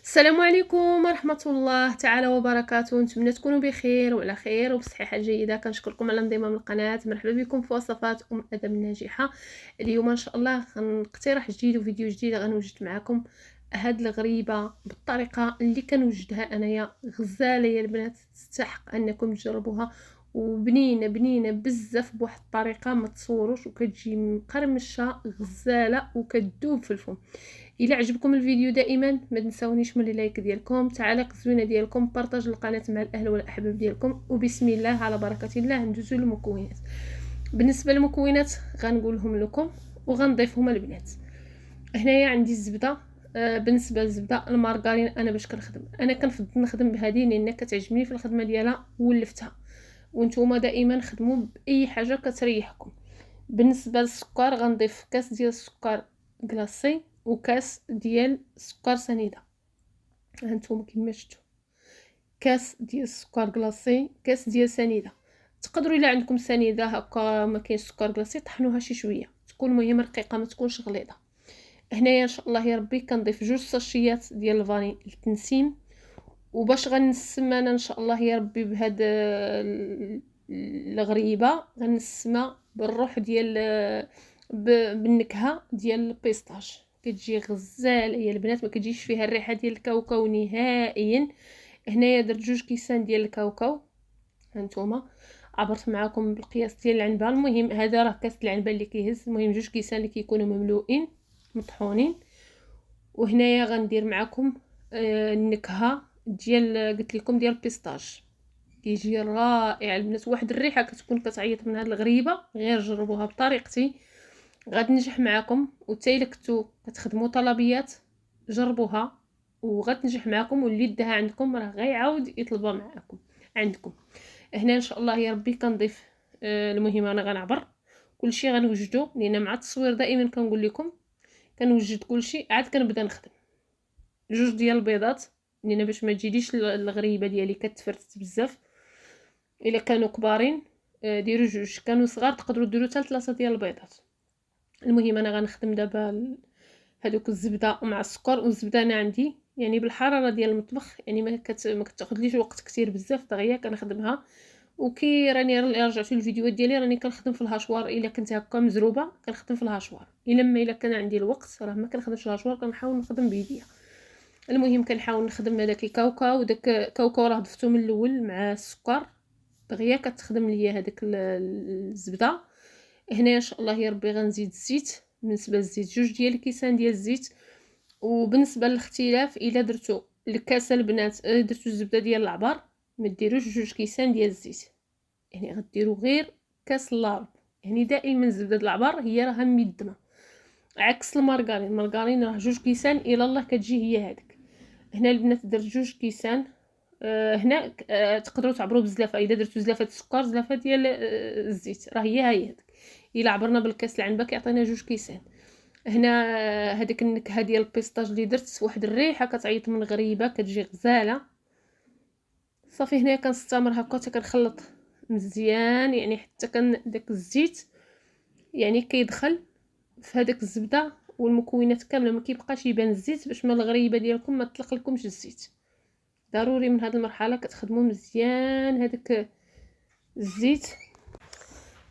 السلام عليكم ورحمة الله تعالى وبركاته. نتمنى تكونوا بخير وعلى خير وبصحة جيدة. كنشكركم على انضمام القناة. مرحبا بكم في وصفات ادم الناجحة. اليوم ان شاء الله غنقترح جديد وفيديو جديد غنوجد معكم هاد الغريبة بالطريقة اللي كنوجدها انايا. غزالة يا البنات، تستحق انكم تجربوها، وبنينه بنينه بزاف بواحد الطريقه ما تصوروش، وكتجي مقرمشه غزاله وكتذوب في الفم. الى عجبكم الفيديو دائما ما تنساونيش من اللايك ديالكم، تعاليق الزوينه ديالكم، بارطاج القناه مع الاهل والاحباب ديالكم، وبسم الله على بركه الله ندوزو للمكونات. بالنسبه للمكونات غنقولهم لكم وغنضيفهم البنات. هنايا عندي الزبده. بالنسبه للزبده المارغرين، انا باش انا كنفضل نخدم بهذه لان كتعجبني في الخدمه ديالها ولفتها، وانتم دائما خدموا باي حاجه كتريحكم. بالنسبه للسكر غنضيف كاس ديال السكر كلاصي وكاس ديال السكر سنيده. هانتوما كما شفتوا، كاس ديال السكر كلاصي، كاس ديال سنيده. تقدروا الا عندكم سنيده هكا ما كاينش سكر كلاصي طحنوها شي شويه، تكون المهم رقيقه ما تكونش غليظه. هنايا ان شاء الله يا ربي كنضيف 2 ساشيات ديال الفاني للتنسيم. وباش غنسم انا ان شاء الله يا ربي بهاد الغريبه، غنسمها بالروح ديال بالنكهه ديال البيستاش. كتجي غزاله يا البنات، ما كتجيش فيها الريحه ديال الكاوكاو نهائيا. هنايا درت 2 كيسان ديال الكاوكاو. هانتوما عبرت معكم بالقياس ديال العنبه. المهم هذا راه كاس العنبه اللي كيهز. المهم 2 كيسان اللي كيكونوا مملوئين مطحونين. وهنايا غندير معكم النكهه ديال قلت لكم ديال البيستاش. كيجي رائع البنات، واحد الريحه كتكون كتعيط من هاد الغريبه. غير جربوها بطريقتي غتنجح معكم، وحتى الا كنتو كتخدموا طلبيات جربوها وغتنجح معكم، واللي داها عندكم راه غيعاود يطلبها معكم عندكم. هنا ان شاء الله يا ربي كنضيف المهم انا غنعبر كلشي غنوجدو، لان مع التصوير دائما كنقول لكم كنوجد كلشي عاد كنبدا نخدم. 2 ديال البيضات لان باش ما تجيليش الغريبه ديالي كتفرت بزاف. الا كانوا كبارين ديروا 2، كانوا صغار تقدروا ديروا حتى 3 ديال البيضات. المهم انا غنخدم دابا هذوك الزبده مع السكر. والزبده انا عندي يعني بالحراره ديال المطبخ، يعني ما كتاخذليش وقت كتير بزاف دغيا كنخدمها. وكي راني رجعت الفيديوهات ديالي راني كنخدم في الهاشوار. الا كنت هكا مزروبه كنخدم في الهاشوار، الا كان عندي الوقت راه ما كنخدمش في الهاشوار، كنحاول نخدم بيديا. المهم كنحاول نخدم هذاك الكاوكاو، وداك الكاوكاو راه ضفتو من الاول مع السكر دغيا كتخدم ليا هذيك الزبده. هنا ان شاء الله يا ربي غنزيد الزيت. بالنسبه للزيت 2 ديال الكيسان ديال الزيت. وبالنسبه للاختلاف الا درتو الكاسه البنات درتو الزبده ديال العبار ما ديروش 2 كيسان ديال الزيت، يعني غديروا غير كاس اللارب. يعني دائما زبده العبار هي راها ميدمه، عكس المارغرين راه 2 كيسان الى الله كتجي هي هذيك. هنا البنات درت 2 كيسان. هنا تقدروا تعبروا بزلافه الا درتو زلافه السكر زلافه ديال الزيت، راه هي هذيك. الا عبرنا بالكاس العنبه كيعطينا 2 كيسان. هنا هذيك النكهه ديال البيستاج اللي درت واحد الريحه كتعيط من غريبه كتجي غزاله. صافي هنا كنستمر هكا حتى كنخلط مزيان، يعني حتى كان داك الزيت يعني كيدخل في هذاك الزبده والمكونات كامله، ما كيبقاش يبان الزيت باش ما الغريبه ديالكم ما تطلق لكمش الزيت. ضروري من هذه المرحله كتخدموا مزيان هذاك الزيت.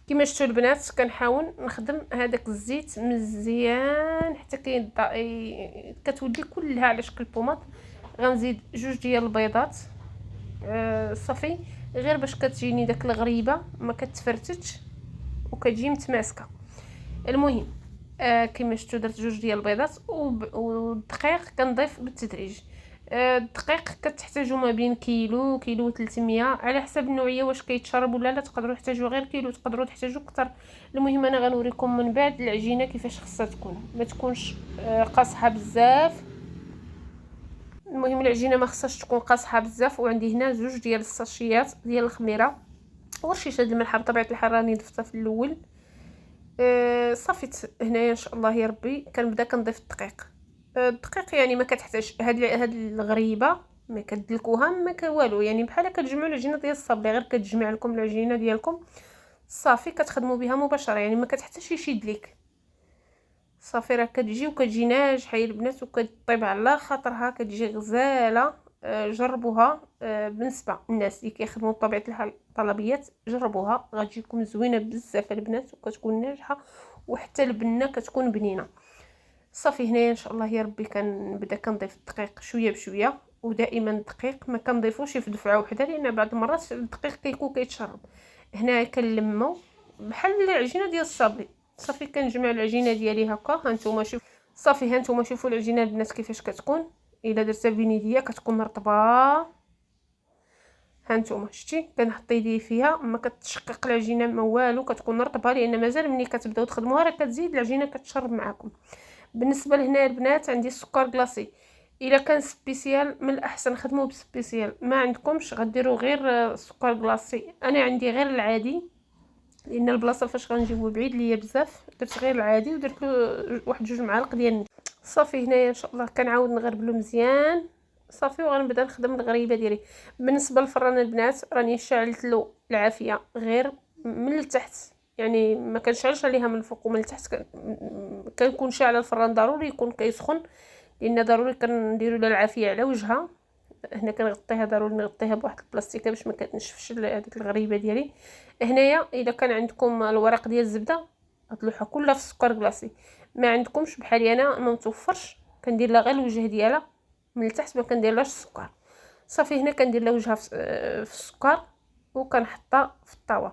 كما شفتوا البنات كنحاول نخدم هذاك الزيت مزيان حتى كتولي كلها على شكل بوماط. غنزيد 2 ديال البيضات. صافي غير باش كتجيني داك الغريبه ما كتفرتش وكتجي متماسكه. المهم كما شفتوا درت 2 ديال البيضات والدقيق كنضيف بالتدريج. الدقيق كتحتاجوا ما بين كيلو 300 على حسب النوعيه واش كيتشرب ولا لا. تقدروا تحتاجوا غير كيلو، تقدروا تحتاجوا اكثر. المهم انا غنوريكم من بعد العجينه كيفاش خصها تكون، ما تكونش قاصحه بزاف. المهم العجينه ما خصهاش تكون قاصحه بزاف. وعندي هنا 2 ديال الساشيات ديال الخميره ورشيشه الملح بطبيعه الحال راني ضفتها في الاول. صافي هنايا ان شاء الله يا ربي كنبدا كنضيف الدقيق. الدقيق يعني ما كتحتاج هاد الغريبه ما كدلكوها ما والو، يعني بحال كتجمعوا العجينه ديال الصابلي، غير كتجمع لكم العجينه ديالكم صافي كتخدموا بها مباشره، يعني ما كتحتاجش يشد لك. صافي راه كتجي ناجحه يا البنات وكطيب على خاطرها، كتجي غزاله. جربوها. بالنسبه للناس اللي كيخدموا بطبيعه الحال طلبيات، جربوها غتجيكم زوينه بزاف البنات وكتكون ناجحه، وحتى البنه كتكون بنينه. صافي هنايا ان شاء الله يا ربي كنبدا كنضيف الدقيق شويه بشويه، ودائما الدقيق ما كنضيفوش في دفعه وحده لان بعض المرات الدقيق كيكون كيتشرب. هنا كنلمو بحال العجينه ديال الصابلي. صافي كنجمع العجينه ديالي هكا، ها نتوما شوف. صافي ها نتوما شوفوا العجينه البنات كيفاش كتكون. الا درتها بنيديه كتكون مرطبه. ها نتوما شتي كنحط يدي فيها، ما كتشقق العجينه ما والو، كتكون رطبه لان مازال ملي كتبداو تخدموها راه كتزيد العجينه كتشرب معاكم. بالنسبه لهنا البنات عندي السكر كلاصي. الا كان سبيسيال من الاحسن خدموه بسبيسيال، ما عندكمش غديروا غير سكر كلاصي. انا عندي غير العادي لان البلاصه فاش غنجيبو بعيد ليا بزاف، درت غير العادي ودرت له واحد 2 معالق ديال النشا. صافي هنايا ان شاء الله كنعاود نغربلو مزيان. صافي وغنبدا نخدم الغريبه ديالي. بالنسبه للفران البنات راني شعلت له العافيه غير من التحت، يعني ما كنشعلش عليها من الفوق ومن التحت. كنكون شاعله الفران ضروري يكون كيسخن لان ضروري كنديروا له العافيه على وجهها. هنا كنغطيها، ضروري نغطيها بواحد البلاستيكه باش ما كتنشفش هذيك الغريبه ديالي. هنايا اذا كان عندكم الورق ديال الزبده غتلوحها كلها في السكر كلاصي. ما عندكمش بحالي انا ما متوفرش، كندير لها غير الوجه ديالها من التحت، ما كنديرلهاش السكر. صافي هنا كندير لها وجهها في السكر وكنحطها في الطاوه،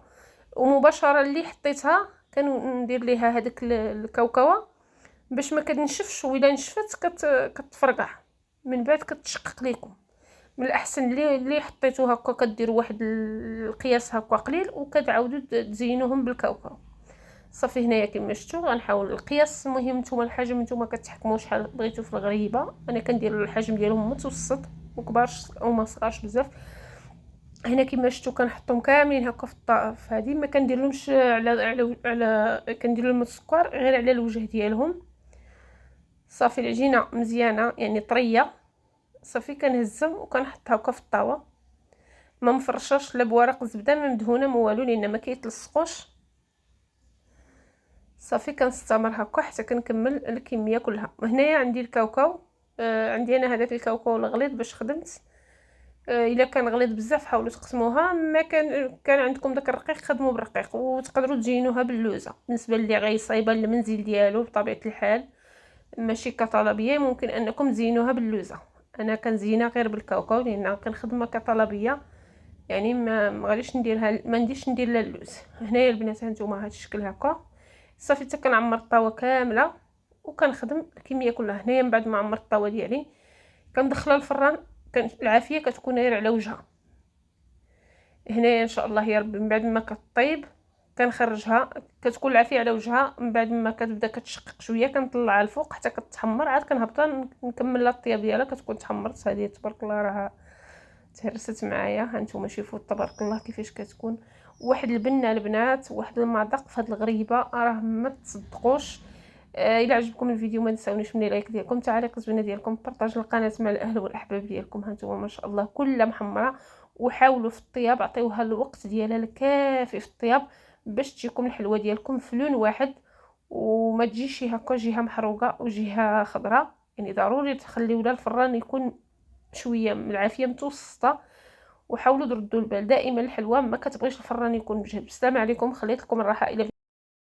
ومباشره اللي حطيتها كندير ليها هذيك الكاوكاوه باش ما كتنشفش، وإلا نشفت كتفرقع من بعد كتشقق ليكم. من الاحسن اللي حطيتو هكا كديروا واحد القياس هكا قليل وكتعاودوا تزينوهم بالكاوكاو. صافي هنايا كما شفتوا غنحاول القياس. المهم نتوما الحجم نتوما كتحكموا شحال بغيتو في الغريبه. انا كندير الحجم ديالهم متوسط، وكبارش او ما صغارش بزاف. هنا كما شفتوا كنحطهم كاملين هكا في الطاف هذه، ما كنديرلهمش على كندير لهم السكر غير على الوجه ديالهم. صافي العجينه مزيانه يعني طريه. صافي كنهزهم وكنحطها هكا في الطاوه، ما مفرشاش لا بورق الزبده ما مدهونه ما والو لان ما كيتلصقوش. صافي كنستمر هكا حتى كنكمل الكميه كلها. هنايا عندي الكاوكاو. عندي انا هذاك الكاوكاو الغليظ باش خدمت. الا كان غليظ بزاف حاولوا تقسموها، ما كان عندكم داك الرقيق خدموا بالرقيق، وتقدروا تزينوها باللوزه. بالنسبه اللي غيصايبه المنزل ديالو بطبيعه الحال ماشي كطلبيه، ممكن انكم تزينوها باللوزه. انا كنزينها غير بالكاوكاو لان كنخدمها كطلبيه، يعني ما غاديش نديرها، ما نديرش ندير لها اللوز. هنايا البنات هانتوما هاد الشكل هكا. صافي حتى كنعمر الطاوه كامله وكنخدم الكميه كلها. هنايا من بعد ما عمرت الطاوه ديالي كندخلها الفران. العافيه كتكون غير على وجهها. هنايا ان شاء الله يا ربي من بعد ما كطيب كنخرجها، كتكون العافيه على وجهها. من بعد ما كتبدا كتشقق شويه كنطلعها الفوق حتى كتحمر، عاد كنهبطها نكمل لها الطياب ديالها. كتكون تحمرت هذه تبارك الله، راه تهرست معايا. ها نتوما شوفوا تبارك الله كيفاش كتكون واحد البنه البنات، واحد المذاق في هذه الغريبه راه ما تصدقوش. الى عجبكم الفيديو ما تنساونيش من لايك ديالكم، تعليق الزوينه ديالكم، بارطاج القناه مع الاهل والاحباب ديالكم. ها نتوما ما شاء الله كلها محمره. وحاولوا في الطياب عطيوها الوقت ديالها الكافي في الطياب باش تجيكم الحلوه ديالكم في لون واحد، وما تجيش هكا جهه محروقه وجهه خضراء. يعني ضروري تخليو لها الفران يكون شويه من العافيه متوسطه. وحاولوا تردوا البال دائما الحلوه ما كتبغيش الفران يكون بجهد. السلام عليكم، خليت لكم الراحه الى